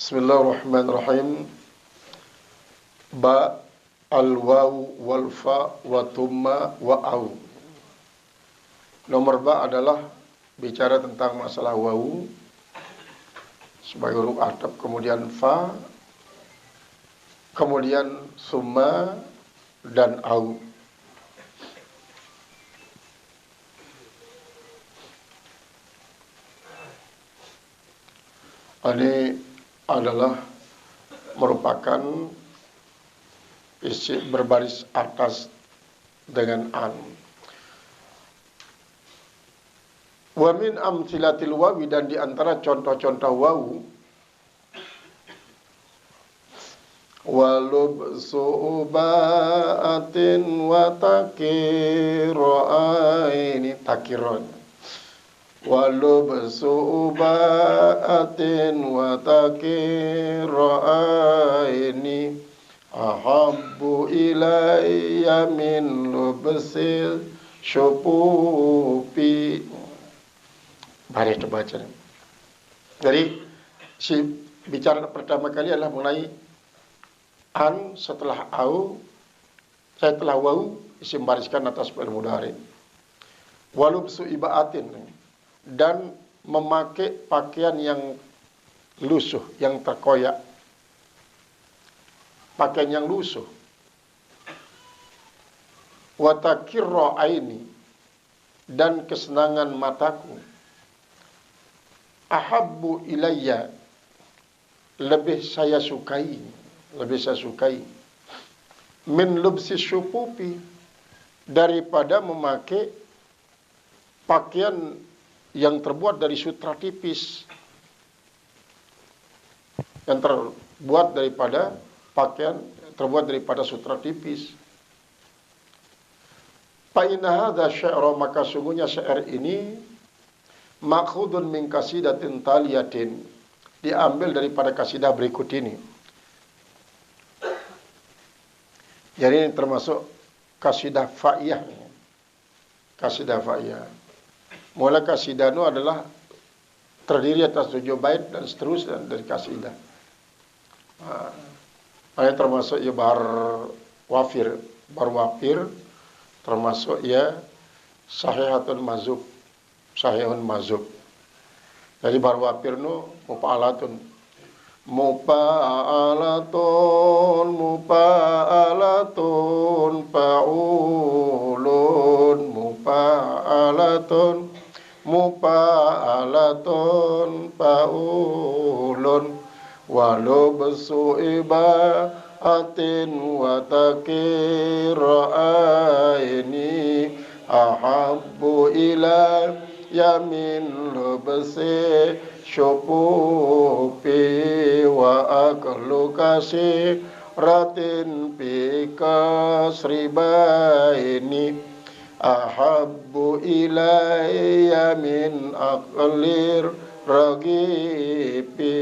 Bismillahirrahmanirrahim. Ba, al-waw, wal fa, wa thumma, wa au. Nomor ba adalah bicara tentang masalah wawu sebagai huruf ataf, kemudian fa, kemudian summa dan au. Ini adalah merupakan isi berbaris atas dengan an. Wa min amtsilatil wawi, dan di antara contoh-contoh wawu, walub su'ubaatin wa takiraini, takiron. Walub su'ubaatin wa takiraini ahabbu ilayya min lubsil syupupi. Mari kita baca. Jadi si bicara pertama kali adalah mengenai an, setelah au, setelah wawu isim bariskan atas fi'il mudhari. Walub su'ibaatin, dan memakai pakaian yang lusuh, yang terkoyak. Pakaian yang lusuh. Watakirro aini, dan kesenangan mataku. Ahabbu ilayya, lebih saya sukai. Min lubsi syupupi, daripada memakai pakaian yang terbuat dari sutra tipis, yang terbuat daripada pakaian terbuat daripada sutra tipis. Fa inna hadza syi'ra, maka sungguhnya syair ini makhudun min qasidatin taliyatin, diambil daripada kasidah berikut ini. Jadi ini termasuk kasidah fa'iyah. Kasidah fa'iyah. Mula kasidah itu adalah terdiri atas 7 bait dan seterusnya dari kasidah. Ini termasuk ya bar wafir termasuk ya sahihun mazub. Jadi bar wafir itu mupa'alatun mupa'alatun fa'ulun walub su'ibaatin wa takiraini ahabbu ilayya min lubsi syupupi wa aklu kasiratin bi kasribaini ahabbu ilayya min aqlir ragibi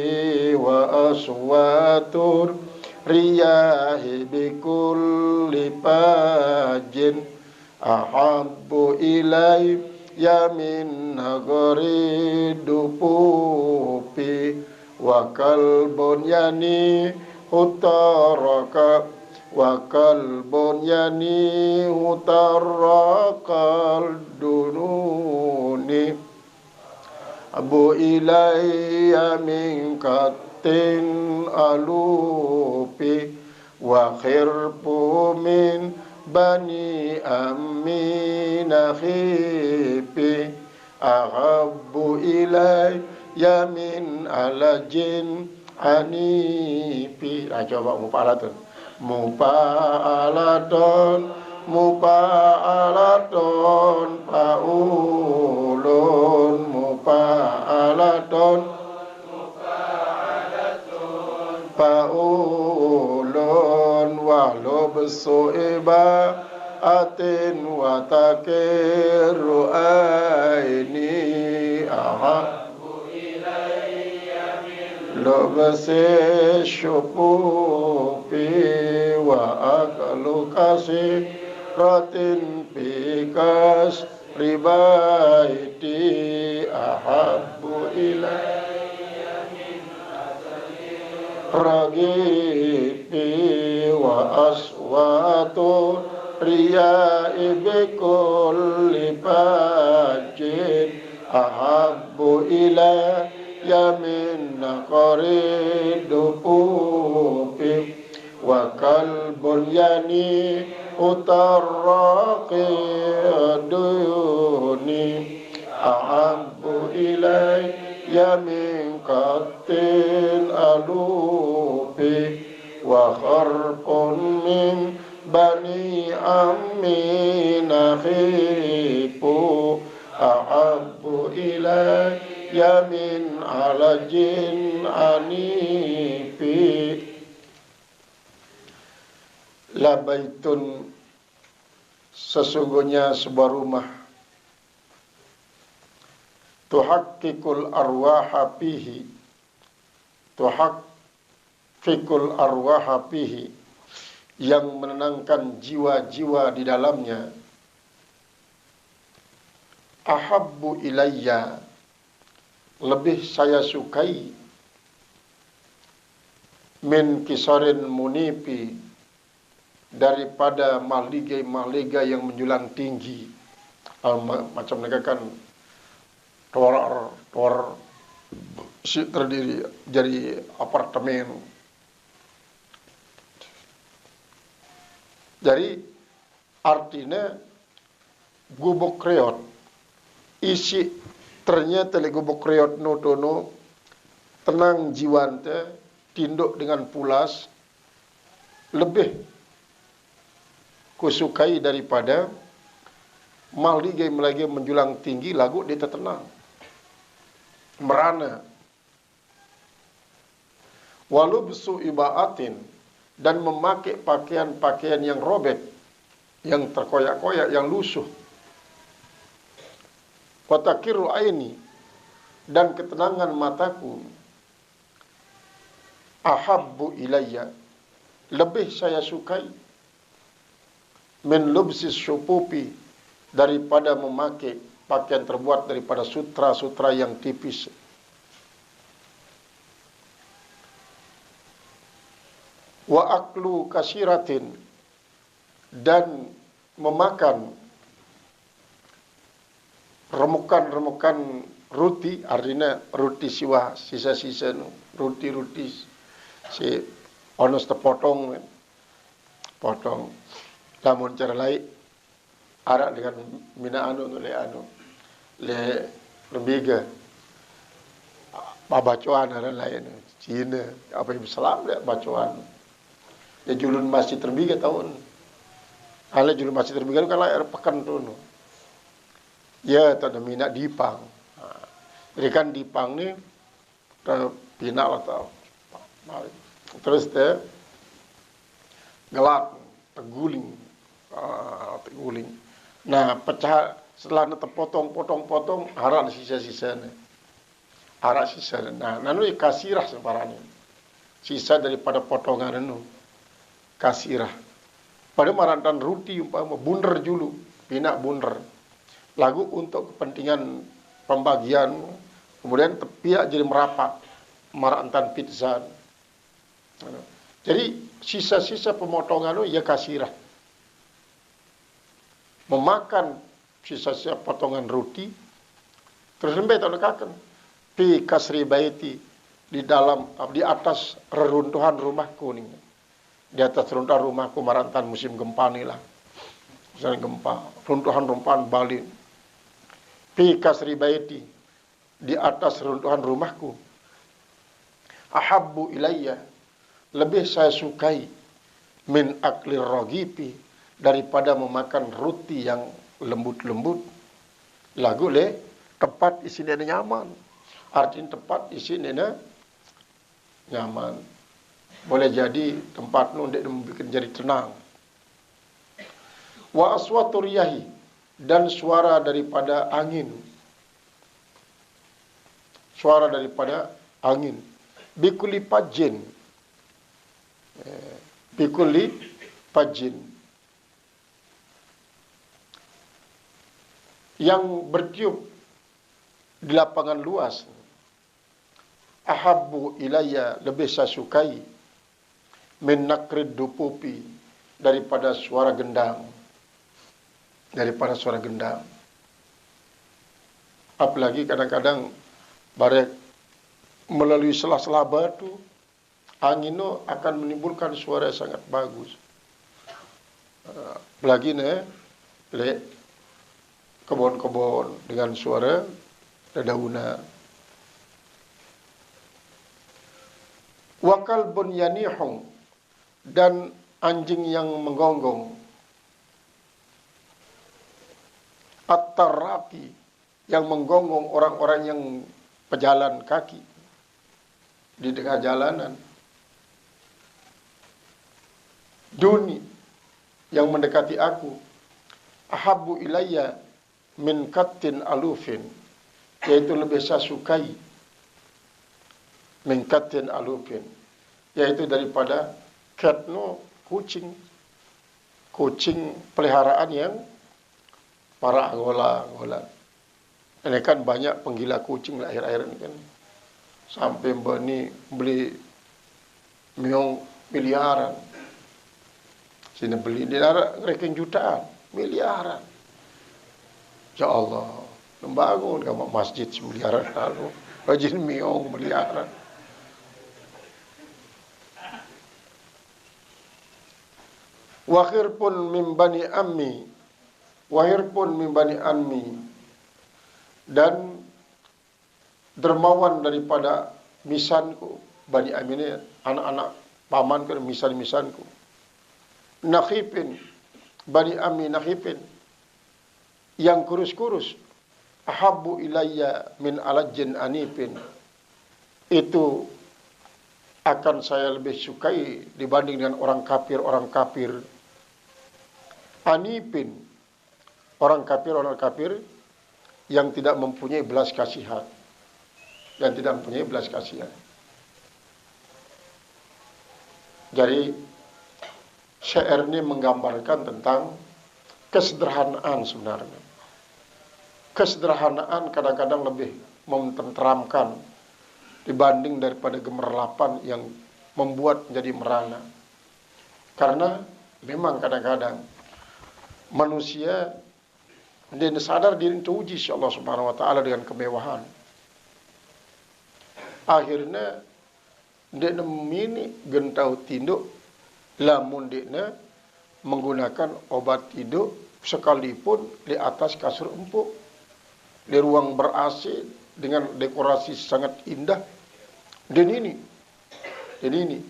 wa aswatur riyahi bikulli fajin ahabbu ilayya min nagari dupupi wa kalbun yani hutaraka wa kalbun yani hutarakal dununi abu ilayya min katin alupi wa khirpu min bani amina khipi ahabbu ilayya min alajin anipi. Coba mupa'alatun fa'ulun fa'ulun walub su'ibaatin wa takiru aini ahabbu ilayya min lubsi syupupi wa aklu kasiratin bikas ribaiti ahabbu ilayya min ragibi wa aswatu riya'i bikulli fajin ahabbu ilayya min naqridu pupi wa kalbun yani utarraqi duni ahabbu ilayya min qatil alufi wa kharqun min bani amina khipu ahabbu ilayya min alajin anifi labaitun sesungguhnya sebuah rumah tuhaqqiqul arwaha fihi tuhaqqiqul arwaha fihi yang menenangkan jiwa-jiwa di dalamnya ahabbu ilayya lebih saya sukai min kisarin munipi daripada mahligai-mahligai yang menjulang tinggi macam mereka kan tower terdiri dari apartemen. Jadi artinya gubuk reot isi ternyata le gubuk reot notono tenang jiwante tinduk dengan pulas lebih kusukai daripada mahligai-mahligai menjulang tinggi lagu dia tenang merana walubsu ibaatin dan memakai pakaian-pakaian yang robek, yang terkoyak-koyak, yang lusuh. Watakiru aini dan ketenangan mataku ahabbu ilayya lebih saya sukai min lubsis syupupi daripada memakai pakaian terbuat daripada sutra-sutra yang tipis. Wa aklu kasiratin dan memakan remukan-remukan roti, artinya roti siwa sisa-sisa roti si onos terpotong potong lamun cara lain arak dengan mina le lembiga babacoan ada lain Cina apa yang salam dia bacoan ya julun masjid terbiga tahun. Ala julun masjid terbiga kan air pekan tu. Ya tak ada minat dipang. Jadi kan dipang ni pinak lah tau. Terus dia gelap, terguling. Nah pecah setelah terpotong-potong harak sisa-sisa ni. Harak sisa ni. Nah nanu kasirah separahnya. Sisa daripada potongan itu. Kasirah. Pada marantan ruti umpama bunder julu, pinak bunder. Lagu untuk kepentingan pembagian, kemudian tepiak jadi merapat, marantan pizza. Jadi sisa-sisa pemotongan itu ya kasirah. Memakan sisa-sisa potongan roti, terus sampai tak lekakan. Pi kasri baiti di atas reruntuhan rumahku ni. Di atas runtuhan rumahku marantan musim gempa ni lah. Musim gempa, runtuhan-runtuhan Bali. Fi kasri baiti di atas runtuhan rumahku. Ahabbu ilayya lebih saya sukai min aklir rogipi daripada memakan roti yang lembut-lembut. Lagu le tempat isinya nyaman. Artinya tempat isinya nyaman. Boleh jadi tempat nu untuk membuat jadi tenang. Wa aswatu riyahi dan suara daripada angin. Suara daripada angin. Bikuli pajin. Bikuli pajin. Yang bertiup di lapangan luas. ahabbu ilayya, lebih saya sukai, min nakrid dupupi, daripada suara gendang. Daripada suara gendang. Apalagi kadang-kadang barek melalui sela-sela batu, angin itu akan menimbulkan suara yang sangat bagus. Apalagi le kebun-kebun dengan suara dedaunan. Wakal bun yanihung, dan anjing yang menggonggong. At-taraki, yang menggonggong orang-orang yang pejalan kaki di tengah jalanan. Duni, yang mendekati aku. Ahabbu ilayya min kattin alufin, yaitu lebih saya sukai, min kattin alufin, yaitu daripada cat, kucing peliharaan yang para angola. Ini kan banyak penggila kucing akhir-akhir ini kan, sampai beli miong miliaran. Sini beli di rekening jutaan, miliaran. Ya Allah, membangun kamu masjid miliaran lalu, rajin miong miliaran. Wahir pun min bani ammi, dan dermawan daripada misanku. Bani ammi ini anak-anak pamanku, misanku. Nakhipin, bani ammi nakhipin, yang kurus-kurus. Ahabbu ilayya min alajjin anipin, itu akan saya lebih sukai dibanding dengan orang kafir. Anipin, orang kafir yang tidak mempunyai belas kasihan. Jadi syair ini menggambarkan tentang kesederhanaan sebenarnya. Kesederhanaan kadang-kadang lebih mententeramkan dibanding daripada gemerlapan yang membuat menjadi merana. Karena memang kadang-kadang manusia dia sadar diri teruji si Allah Subhanahu wa taala dengan kemewahan. Akhirnya dia memini gentau tinduk, lamun dia menggunakan obat tidur sekalipun di atas kasur empuk, di ruang ber-AC dengan dekorasi sangat indah. Dan ini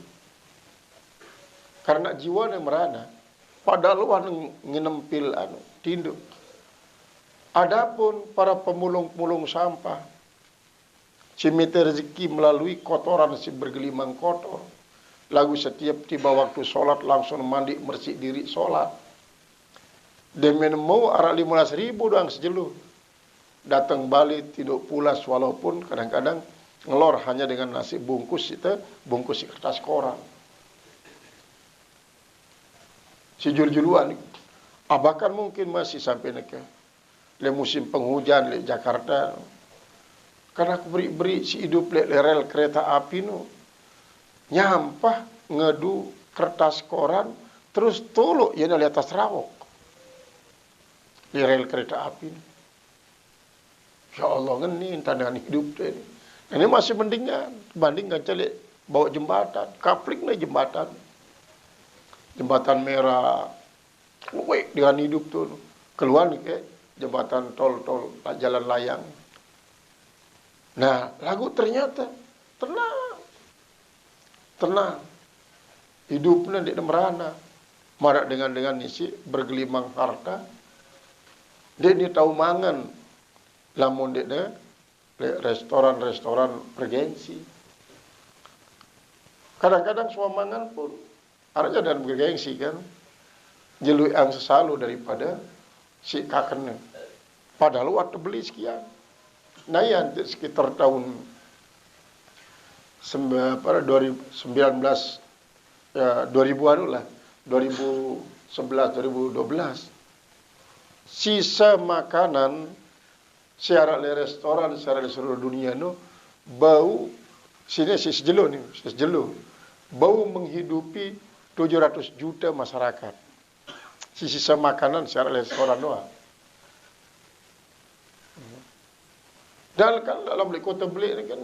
karena jiwa yang merana, padahal luan nginempil tinduk. Adapun para pemulung-pemulung sampah, cimete rezeki melalui kotoran si bergelimang kotor. Lagu setiap tiba waktu sholat langsung mandi bersih diri sholat. Demen mau arah 15.000 doang sejeluh. Datang balik tidur pulas, walaupun kadang-kadang ngelor hanya dengan nasi bungkus kertas koran. Si jul-juluan, bahkan mungkin masih sampai le musim penghujan le Jakarta. Karena aku beri si hidup le rel kereta api nyampah ngedu kertas koran terus tolok ya di atas rawok di rel kereta api. Ya Allah, ngeni tandangan hidup ini. Ini masih mendingan bandingkan celik bawa jembatan, kapling jembatan merah. Wek dengan hidup tuh keluar ke jembatan tol jalan layang. Nah, lagu ternyata tenang. Hidupnya di merana. Marak dengan isi bergelimang harta. Dia tahu mangan. Lamun dia restoran bergengsi. Kadang-kadang semua mangan pun artinya dan bergengsi kan. Jelui ang sesalu daripada si kakaknya. Padahal waktu beli sekian. Nah ya sekitar tahun 2000-an lah, 2011, 2012. Sisa makanan secara restoran secara di seluruh dunia bau Sini sejelo nih, sejelo. Bau menghidupi 700 juta masyarakat. Sisa makanan secara restoran doang. Dan kan dalam beli kota beli ini kan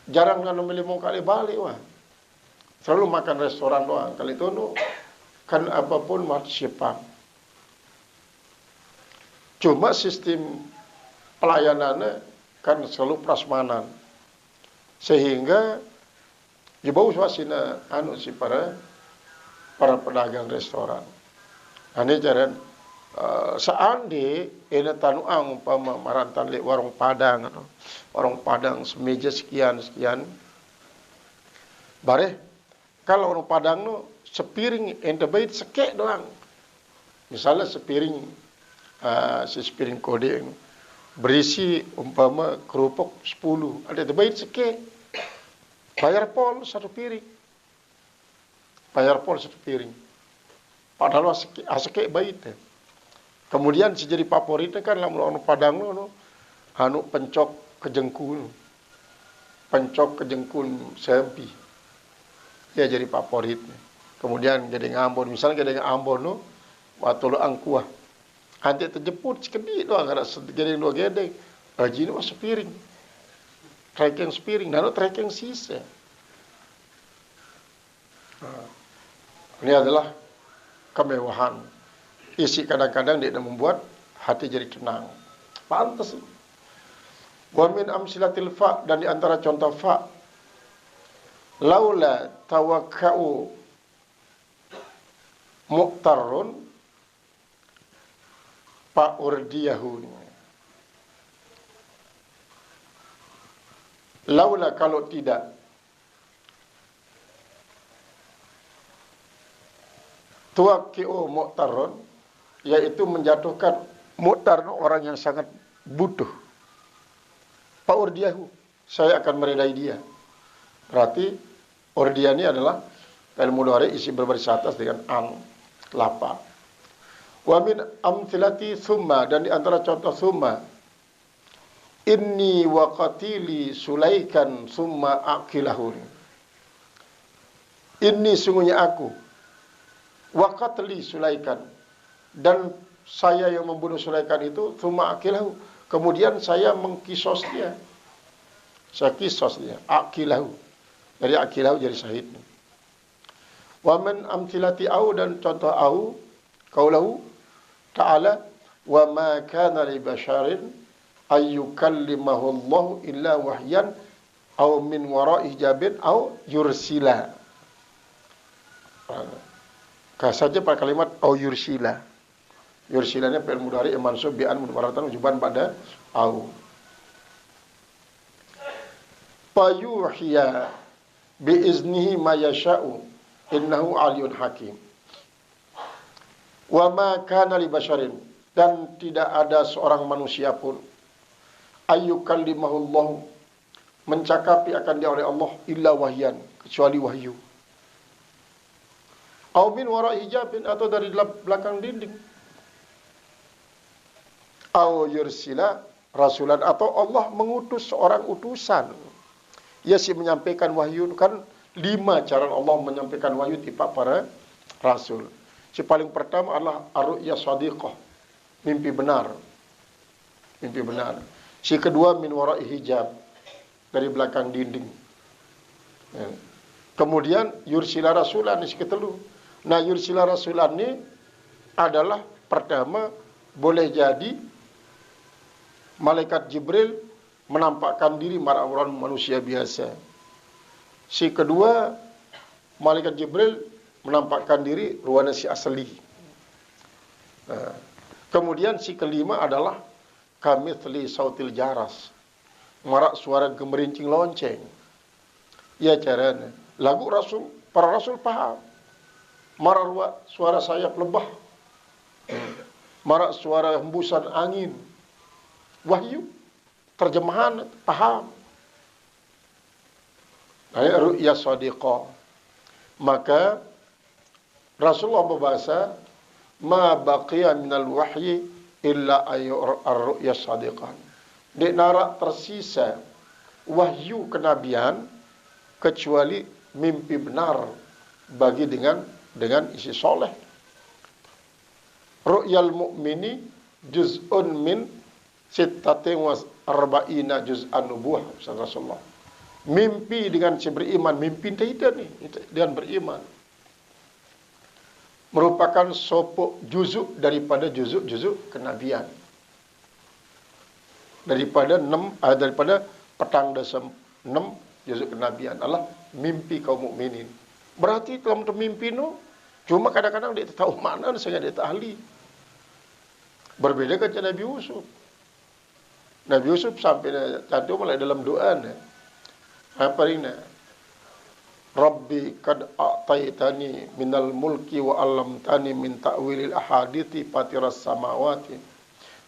jarang kan beli mau kali balik wah. Selalu makan restoran doang. Kali itu kan apapun mati siapa. Cuma sistem pelayanannya kan selalu prasmanan. Sehingga di bawah suasana si para pedagang restoran. Ini jaran seandi ini tanuang umpama marantan li warung Padang atau warung Padang semeja sekian bare kalau warung Padang sepiring ente bait sekek doang, misalnya sepiring sepiring kode berisi umpama kerupuk 10 ada bait sekek, bayar pol satu piring, padahal sekek bait. Kemudian si jadi favoritnya kan lamun Padang pencok kejengkul sempi. Ya jadi favoritnya. Kemudian gede ngambon, misalnya gede ngambon waktu lo angkuah. Nanti terjemput sekedi doang ada gede dua gede. Haji ini masuk sepiring. Trekking sepiring, dan trekking sisa. Ini adalah kemewahan. Isi kadang-kadang dia membuat hati jadi tenang. Pantas. Wa min amsilatil fa, dan di antara contoh fa, laula tawakka'u muqtarrun fa urdiyahu. Laula kalau tidak tuwakki'u muqtarrun, yaitu menjatuhkan mu'tar orang yang sangat butuh. Pak urdiyahu, saya akan meredai dia. Berarti urdiah ini adalah fi'il mudhari isi berbaris atas dengan an, lapa. Wa min amthilati thumma, dan di antara contoh thumma, inni wa qatili sulaikan thumma aqilahun. Inni sungguhnya aku, wa qatli sulaikan, dan saya yang membunuh Sulaikan itu, thumma aqilahu, kemudian saya mengkisos dia. Saya kisos dia, aqilahu. Dari aqilahu jadi syahid. Wa min amthilati au, dan contoh au, qaulahu ta'ala, wa ma kana li basharin ayyukallimahu Allah illa wahyan au min wara'i hijabin au yursila. Saja pada kalimat au yursila. Yursilanya fi'il mudhari mansub bi an mudmaratan wujuban pada au. Fayuhiya bi iznihi ma yasha'u innahu aliyun hakim. Wa ma kana li basharin, dan tidak ada seorang manusia pun ayyukallimahullahu, mencakapi akan dia oleh Allah, illa wahyan, kecuali wahyu. Au min wara'i hijabin, atau dari belakang dinding. Au yursila rasulan, atau Allah mengutus seorang utusan. Ia sih menyampaikan wahyu, kan 5 cara Allah menyampaikan wahyu tipe para rasul. Si paling pertama adalah ar-ru'ya shadiqah, mimpi benar. Si kedua min wara'i hijab, dari belakang dinding. Ya. Kemudian yursila rasulan, si ketelu. Nah, yursila rasulan ini adalah pertama boleh jadi malaikat Jibril menampakkan diri orang manusia biasa. Si kedua, malaikat Jibril menampakkan diri ruana si asli. Nah, kemudian si kelima adalah kamitsli sautil jaras, marak suara gemerincing lonceng. Ya caranya. Lagu rasul, para rasul paham. Marak suara sayap lebah. Marak suara hembusan angin. Wahyu, terjemahan, paham. Ru'ya shadiqah. Maka Rasulullah berbahasa, ma baqiya minal wahyi illa ar-ru'ya shadiqah. Di narak tersisa wahyu kenabian kecuali mimpi benar bagi dengan isi soleh. Ru'yal mu'mini juz'un min sittatin wa arba'ina juz'an nubuwah, Rasulullah. Mimpi dengan si beriman, mimpi tidak nih dengan beriman, merupakan sopok juzuk daripada juzuk kenabian. Daripada petang dasam 6 juzuk kenabian adalah mimpi kaum mukminin. Berarti dalam mimpi no, cuma kadang-kadang dia tahu makna sehingga dia tak ahli. Berbeda dengan Nabi Yusuf. Nabi Yusuf sampai cantum mulai dalam doa ne. Apa ini? Rabbi kad a'taitani minal mulki wa 'allamtani min ta'wilil ahadithi fatiras samawati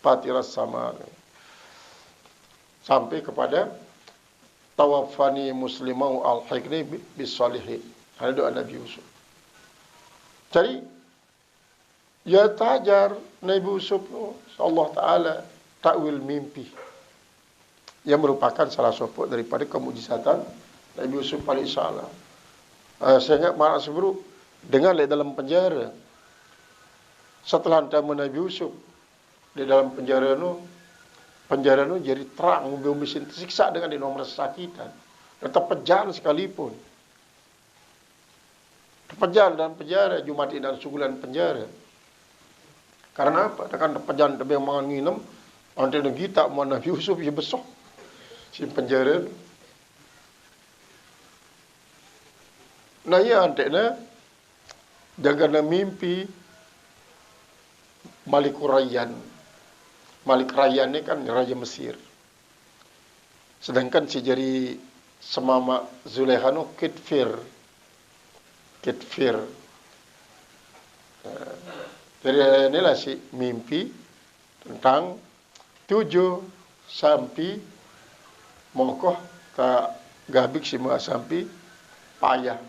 fatiras samawati. Sampai kepada tawaffani muslimau al-hiqni bis salihin. Ada doa Nabi Yusuf. Jadi ya tajar Nabi Yusuf Allah Ta'ala takwil mimpi yang merupakan salah satu daripada kemujizatan Nabi Yusuf alaihissalam. Saya ingat Marak Sebruk dengar di dalam penjara setelah hantaman Nabi Yusuf di dalam penjara itu jadi terang, mobil mesin tersiksa dengan di nomor sakitan, tetap pejalan sekalipun. Terpejan dalam penjara, Jumati dan Sugulan penjara. Karena apa? Tekan terpejan tapi mangan nginum, nanti negeri tak mau Nabi Yusuf ya besok si penjara. Nah ya anteknya jangan mimpi Malik Rayyan. Malik Rayyan ini kan Raja Mesir. Sedangkan si jari semama Zulekha no Kitfir. Jadi inilah si mimpi tentang 7 sampai mongkoh tak gabik si sampai payah.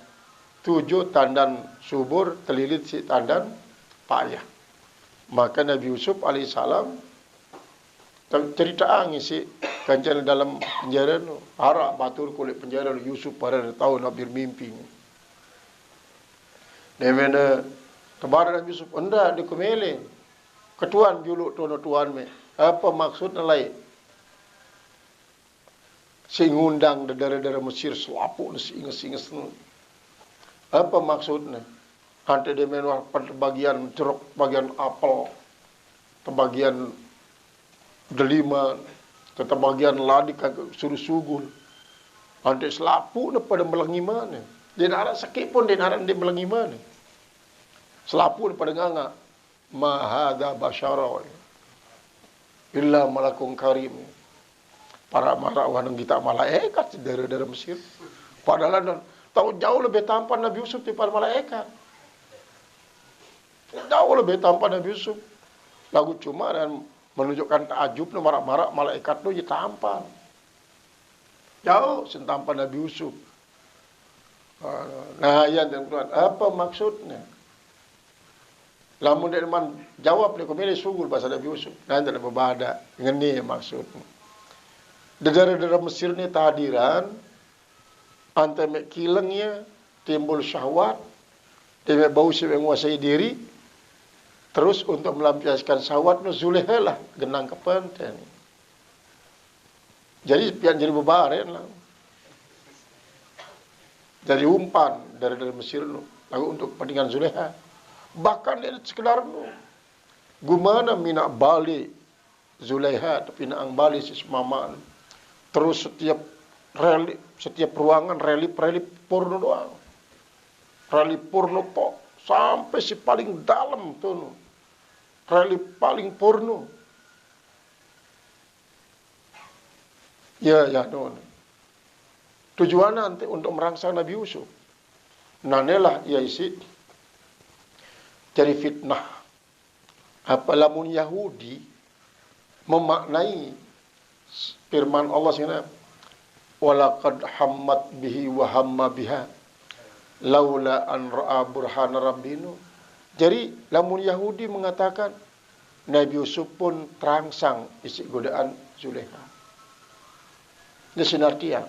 7 tandan subur telilit si tandan payah. Maka Nabi Yusuf alaihissalam cerita angin si kancan dalam penjara no, harap batur kulit penjara Yusuf pada tahu nak bermimpi. Nemena tebar Nabi Yusuf anda di kemele ketuan juluk tuan me. Apa maksudnya lain? Si ngundang dara-dara Mesir selapuk singes-singes. Apa maksudnya? Hantu dia menwah bagian ceruk, bagian apel, bagian delima, tetap bagian ladik suruh sugul. Hantu selapuk pada melangi mana? Dia nak sakit pun dia nak dia melangi mana? Selapuk pada nganga. Mahada basyara illa malakun karim. Para marawan kita malaikat dari Mesir. Padahal tahu jauh lebih tampan Nabi Yusuf daripada malaikat. Jauh lebih tampan Nabi Yusuf. Lagu cuma dan menunjukkan takjub marak-marak malaikat tu je tampan. Jauh sentampan Nabi Yusuf. Nah, yang tuan, apa maksudnya? Lamun dia jawab dia kembali sungguh bahasa Nabi Yusuf. Nanti ada berbada. Ngeni maksudnya. Dara-dara Mesir ni kehadiran antara mek kilengnya timbul syahwat, dia bau siapa menguasai diri, terus untuk melampiaskan syahwat Zulekha lah genang kepenten. Jadi pian jadi bebaren lah. Jadi umpan dari Mesir lalu untuk kepentingan Zulekha. Bahkan dia sekedar gimana minak balik Zulekha tapi nak balik si semaman. Terus setiap ruangan relip porno doang. Relip porno pok sampai si paling dalam tu. Relip paling porno. Ya no. Tujuan nanti untuk merangsang Nabi Yusuf. Nanelah ia isi jadi fitnah. Apa lamun Yahudi memaknai firman Allah sini, walaqad hammat bihi wa hamma biha laula an ra'a burhana rabbinu. Jadi lamun Yahudi mengatakan Nabi Yusuf pun terangsang isi godaan Zulekha. Ini sinar tiang.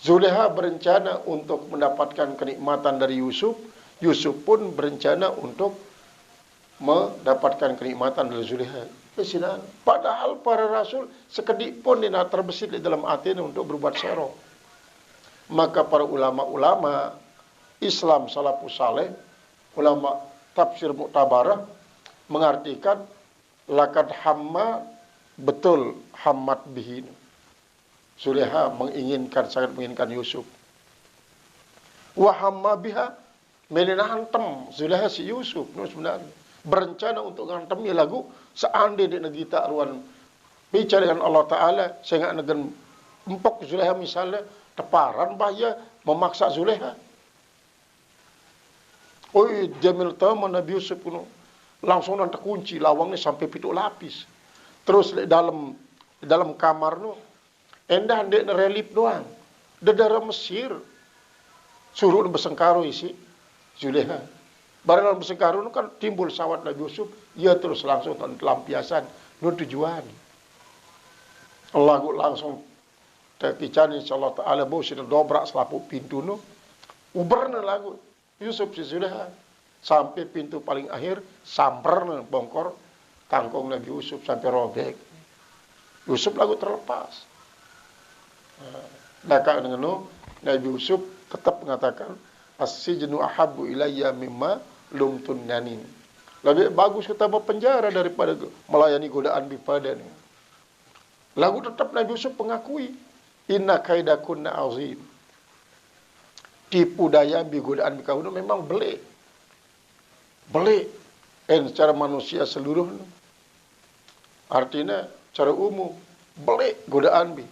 Zulekha berencana untuk mendapatkan kenikmatan dari Yusuf. Yusuf pun berencana untuk mendapatkan kenikmatan dari Zulekha. Sinar. Padahal para rasul sekedik pun tidak terbesit di dalam hati untuk berbuat serong. Maka para ulama-ulama Islam salafus saleh, ulama tafsir Mu'tabarah mengartikan lakad hamma, betul hammat bihin. Zulekha sangat menginginkan Yusuf. Wa hamma biha, melina hantem Zulekha si Yusuf sebenarnya berencana untuk ngantemnya lagu seandainya di negeri takruan bicara dengan Allah Ta'ala sehingga negeri empok Zulekha misalnya teparan bahaya memaksa Zulekha. Oi Jamil Tama Nabi Yusuf kuno langsung nanti kunci lawangnya sampai 7 lapis. Terus di dalam kamar no endah ndek relip doang. Dedara Mesir suruh bersengkaru isi Zulekha. Barang dalam bersengkaru no kan timbul sawat Nabi Yusuf, ia terus langsung lampiasan no tujuan. Allah langsung tekican insyaallah taala bau sudah dobrak selaput pintu no. Uberna lagu Yusuf si Zulekha sampai pintu paling akhir samperna bongkor kangkung Nabi Yusuf sampai robek. Yusuf lagu terlepas. Maka dengan Nabi Yusuf tetap mengatakan as-sijnu ahabbu ilayya mimma lumtunnanin. Lebih bagus kita berpenjara daripada melayani godaan bipada ni. Lagu tetap Nabi Yusuf mengakui inna kaidakunna azim. Tipu daya bi godaan bi kaum memang belik. Belik secara manusia seluruh. Artinya secara umum belik godaan bi.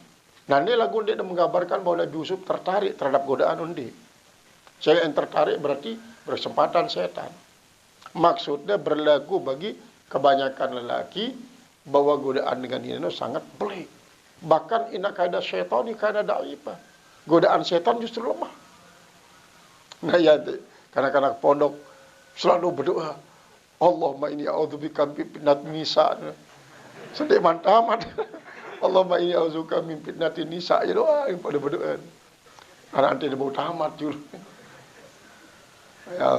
Nah ini lagu dia menggambarkan bahwa Nabi Yusuf tertarik terhadap godaan undi. Saya yang tertarik berarti bersempatan setan. Maksudnya berlaku bagi kebanyakan lelaki bahwa godaan dengan ini sangat pelik. Bahkan inna kaida syaitani kana da'ifah. Godaan setan justru lemah. Nah ya, kanak-kanak pondok selalu berdoa, Allahumma inni a'udzubika min fitnatin nisa. Sedih mantamat. Allahumma inni a'udzubika min fitnatin nisa. Ya doa yang pada berdoa. Anak nanti dia mau tamat dulu. Ya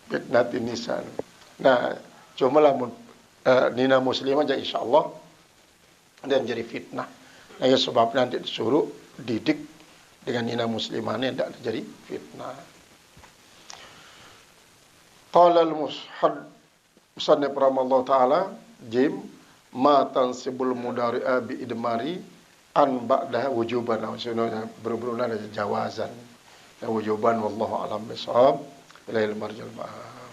fitnatin nisa. Nah, cuma lah nina muslimah aja insyaallah dia menjadi fitnah. Nah, ya sebab nanti disuruh didik dengan nina muslimahnya tidak terjadi fitnah. Qala al-musannif rahimallahu taala jim ma tansibul mudari'a bi idmari an ba'daha wujuban. Maksudnya berhubungan dengan jawazan. Wujuban wallahu alam bisawab. Ilahil marjal ma'ab.